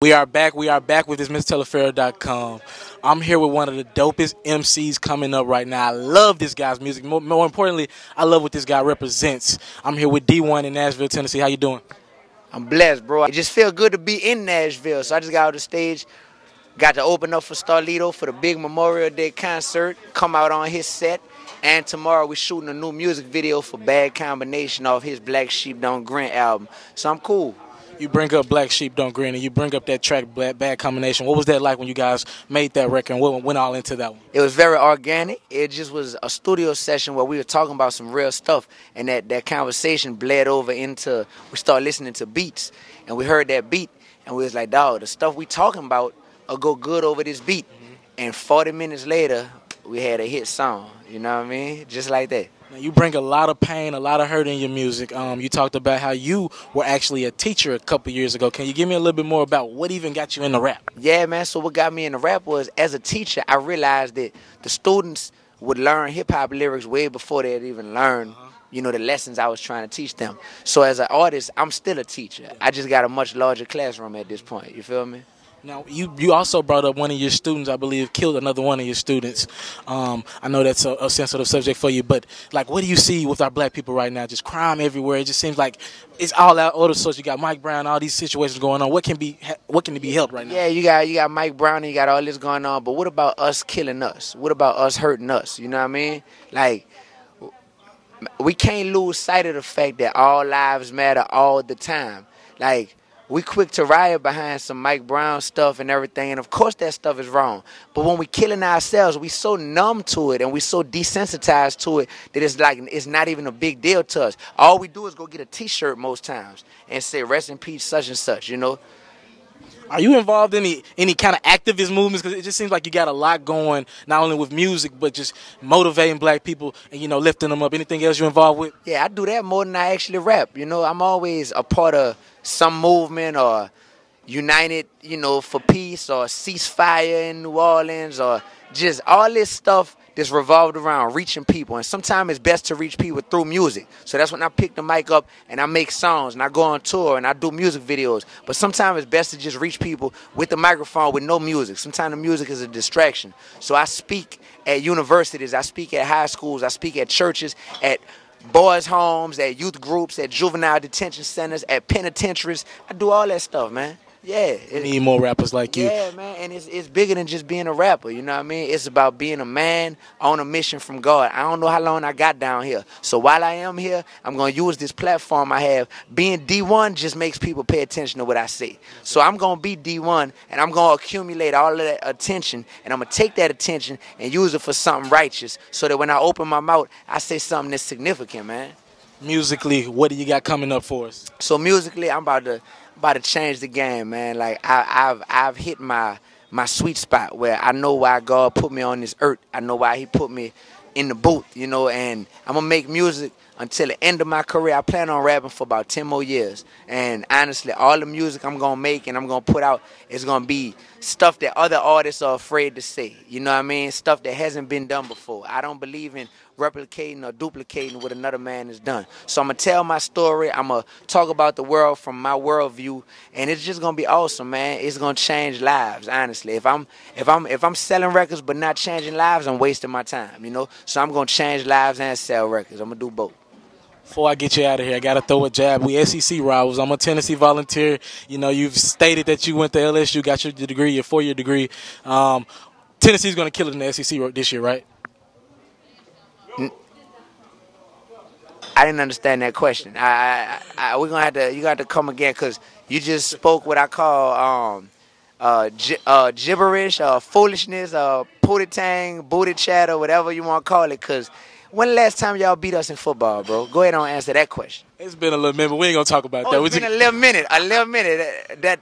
We are back. We are back with this MrTelefarrow.com. I'm here with one of the dopest MCs coming up right now. I love this guy's music. More importantly, I love what this guy represents. I'm here with D1 in Nashville, Tennessee. How you doing? I'm blessed, bro. It just feels good to be in Nashville. So I just got out the stage, got to open up for Starlito for the big Memorial Day concert, come out on his set. And tomorrow we're shooting a new music video for Bad Combination off his Black Sheep Don't Grin album. So I'm cool. You bring up Black Sheep Don't Grin, and you bring up that track Bad Combination. What was that like when you guys made that record and went all into that one? It was very organic. It just was a studio session where we were talking about some real stuff, and that conversation bled over into, we started listening to beats, and we heard that beat, and we was like, dog, the stuff we talking about will go good over this beat. And 40 minutes later, we had a hit song, you know what I mean? Just like that. Now, you bring a lot of pain, a lot of hurt in your music. You talked about how you were actually a teacher a couple years ago. Can you give me a little bit more about what even got you into rap? Yeah, man, so what got me into rap was, as a teacher, I realized that the students would learn hip-hop lyrics way before they'd even learn, you know, the lessons I was trying to teach them. So as an artist, I'm still a teacher. I just got a much larger classroom at this point, you feel me? Now, you also brought up one of your students, I believe, killed another one of your students. I know that's a sensitive subject for you, but, like, what do you see with our black people right now? Just crime everywhere. It just seems like it's all out over the source. You got Mike Brown, all these situations going on. What can be helped right now? Yeah, you got Mike Brown and you got all this going on, but what about us killing us? What about us hurting us? You know what I mean? Like, we can't lose sight of the fact that all lives matter all the time. Like, we quick to riot behind some Mike Brown stuff and everything, and of course that stuff is wrong. But when we killing ourselves, we so numb to it and we so desensitized to it that it's like it's not even a big deal to us. All we do is go get a T-shirt most times and say "Rest in peace, such and such." You know. Are you involved in any kind of activist movements? Because it just seems like you got a lot going, not only with music, but just motivating black people and, you know, lifting them up. Anything else you involved with? Yeah, I do that more than I actually rap. You know, I'm always a part of some movement or United, you know, for peace or ceasefire in New Orleans or just all this stuff that's revolved around reaching people. And sometimes it's best to reach people through music. So that's when I pick the mic up and I make songs and I go on tour and I do music videos. But sometimes it's best to just reach people with the microphone with no music. Sometimes the music is a distraction. So I speak at universities, I speak at high schools, I speak at churches, at boys' homes, at youth groups, at juvenile detention centers, at penitentiaries. I do all that stuff, man. Yeah. We need more rappers like you. Yeah, man, and it's bigger than just being a rapper, you know what I mean? It's about being a man on a mission from God. I don't know how long I got down here. So while I am here, I'm going to use this platform I have. Being D1 just makes people pay attention to what I say. So I'm going to be D1, and I'm going to accumulate all of that attention, and I'm going to take that attention and use it for something righteous so that when I open my mouth, I say something that's significant, man. Musically, what do you got coming up for us? So musically, I'm about to change the game, man. Like I've hit my sweet spot where I know why God put me on this earth. I know why He put me in the booth, you know, and I'm gonna make music until the end of my career. I plan on rapping for about 10 more years. And honestly, all the music I'm gonna make and I'm gonna put out is gonna be stuff that other artists are afraid to say. You know what I mean? Stuff that hasn't been done before. I don't believe in replicating or duplicating what another man has done. So I'm gonna tell my story. I'm gonna talk about the world from my worldview, and it's just gonna be awesome, man. It's gonna change lives, honestly. If I'm selling records but not changing lives, I'm wasting my time, you know. So I'm gonna change lives and sell records. I'm gonna do both. Before I get you out of here, I got to throw a jab. We SEC rivals. I'm a Tennessee volunteer. You know, you've stated that you went to LSU, got your degree, your 4-year degree. Tennessee's going to kill it in the SEC this year, right? I didn't understand that question. We're gonna have to. You got to come again because you just spoke what I call gibberish, foolishness, pootie tang, booty chatter, whatever you want to call it. Because when the last time y'all beat us in football, bro? Go ahead and answer that question. It's been a little minute, but we ain't gonna talk about that. It's been a little minute. A little minute. That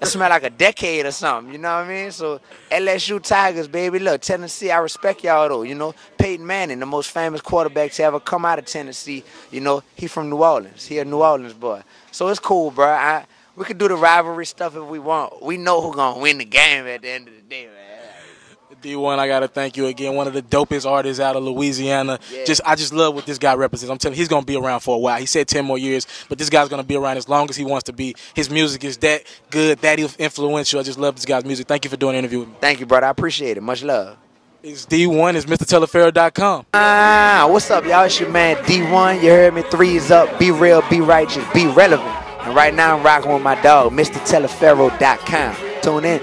smell like a decade or something. You know what I mean? So LSU Tigers, baby. Look, Tennessee. I respect y'all though. You know, Peyton Manning, the most famous quarterback to ever come out of Tennessee. You know, he from New Orleans. He a New Orleans boy. So it's cool, bro. We could do the rivalry stuff if we want. We know who's gonna win the game at the end of the day, man. D1, I gotta thank you again. One of the dopest artists out of Louisiana. Yeah. I just love what this guy represents. I'm telling you, he's gonna be around for a while. He said 10 more years, but this guy's gonna be around as long as he wants to be. His music is that good, that influential. I just love this guy's music. Thank you for doing the interview with me. Thank you, brother. I appreciate it. Much love. It's D1. It's MrTelephero.com. What's up, y'all? It's your man D1. You heard me. 3's up. Be real, be righteous, be relevant. And right now I'm rocking with my dog, MrTelephero.com. Tune in.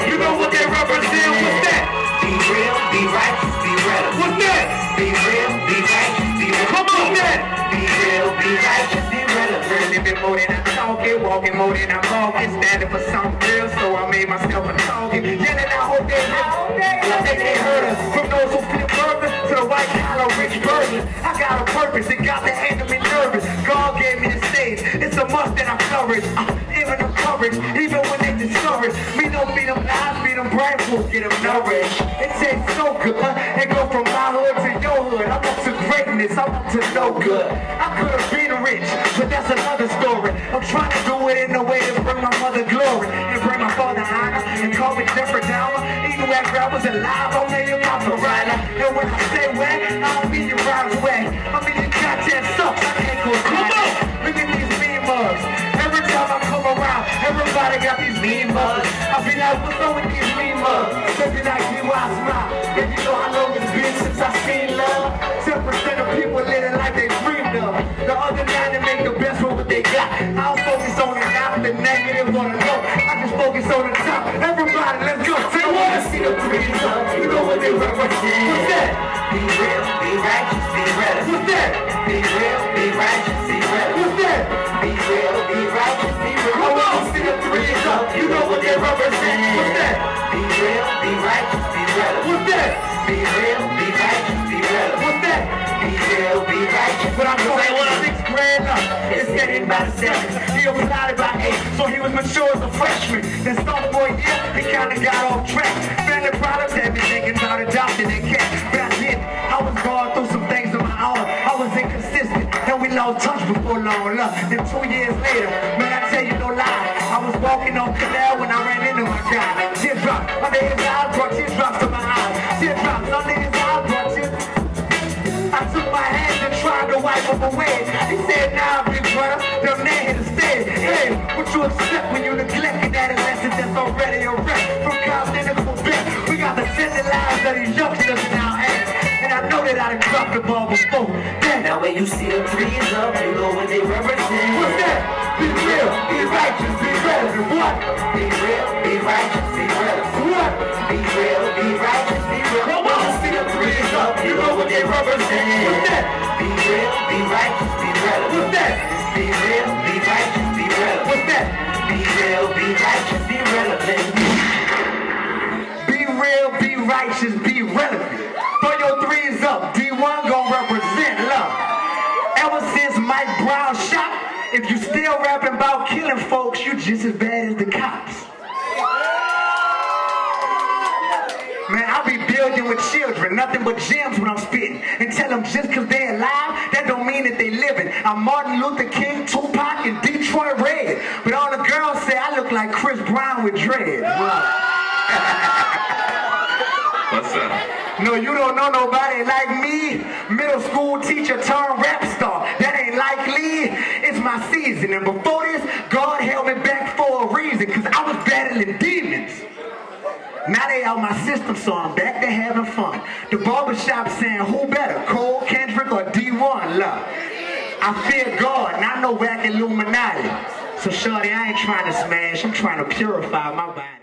You know what they represent? What's that? Be real, be righteous, be relevant. What's that? Be real, be righteous, be relevant. Come on, that. Be real, be righteous, be relevant. Living more than I'm talking, walking more than I'm walking, standing for something real, so I made myself a target. Yelling, I hope they heard us. I think they heard us. From those who flip burgers to the white collar rich burgers. I got a purpose, it got the handle me nervous. God gave me the stage, it's a must that I flourish. Even the courage, even when they discourage. Me don't be them lies, be them brain fools, get them nourished. It tastes so good, it go from my hood to your hood. I'm up to greatness, I'm up to no good. I could have been rich, but that's another story. I'm trying to do it in a way to bring my mother glory and bring my father honor and call me Jeffrey Dahmer. Even after I was alive, I'm a copywriter. And when I say wet, I don't mean your rhymes wet. I mean your content sucks, I can't go quiet. Look at these meme mugs. Every time I come around, everybody got these meme mugs. I be like, what's up with these meme mugs? They be like, me why I smile? And you know how long it's been since I seen love. 10% of people living like they dreamed of. The other 90 make the best with what they got. I don't focus on the not the negative or the low. I just focus on the top. Everybody, let's go. Say what? I see the 3's up. You know what they represent. What's that? Be real, be righteous, be relevant. What's that? Be real, be righteous, be relevant. What's that? Be real, be righteous, be relevant. I want to see the 3's up. You know what they represent. What's that? Be real, be righteous, be relevant. What's that? Be real, be righteous, be relevant. What's that? Be real, be righteous. But I'm going to 6th grade up. It's getting by the 7th. He applied by 8, so he was mature as a freshman. Then sophomore year, he kind of got off track. Family problems had me thinking about adopting a cat. But I didn't. I was going through some things of my own. I was inconsistent, and we lost touch before long. Look, then 2 years later, man, I tell you no lie. I was walking on canal when I ran into my guy. Teardrops under his eyes brought teardrops to my eyes. Teardrops under his eyes brought teardrops. I took my hands and tried to wipe them away. He said, nah, big brother, them man here to stay. Hey, what you expect when you neglecting that lesson that's already a wreck? From Compton to Quebec, we got the sending lives of these youngsters now, and I know that I done dropped the ball before. Now when you see the 3's up, you know what they represent. What's that? Be real, be righteous, be relevant. What? Be real, be righteous, be relevant. What? Be real, be righteous, be relevant. When you see the 3's up, you know what they represent. What's that? Be real, be righteous, be relevant. What's that? Be real, be righteous, be relevant. What's that? Be real, be righteous, be relevant. Be real, be righteous, be relevant. Throw your 3's up. D1 gon' represent love. Ever since Mike Brown shot, if you still rapping about killing folks, you just as bad as the cops. Man, I be building with children, nothing but gems when I'm spitting. And tell them just cause they alive, that don't mean that they living. I'm Martin Luther King, Tupac, and Detroit Red. But all the girls say I look like Chris Brown with dread. What's up? No, you don't know nobody like me. Middle school teacher turned rap star. That ain't likely. It's my season. And before this, God held me back for a reason. Cause I was battling demons. Now they out my system, so I'm back to having fun. The barbershop saying, who better, Cole, Kendrick, or D1? Love. I fear God, not no whack Illuminati. So shorty, I ain't trying to smash, I'm trying to purify my body.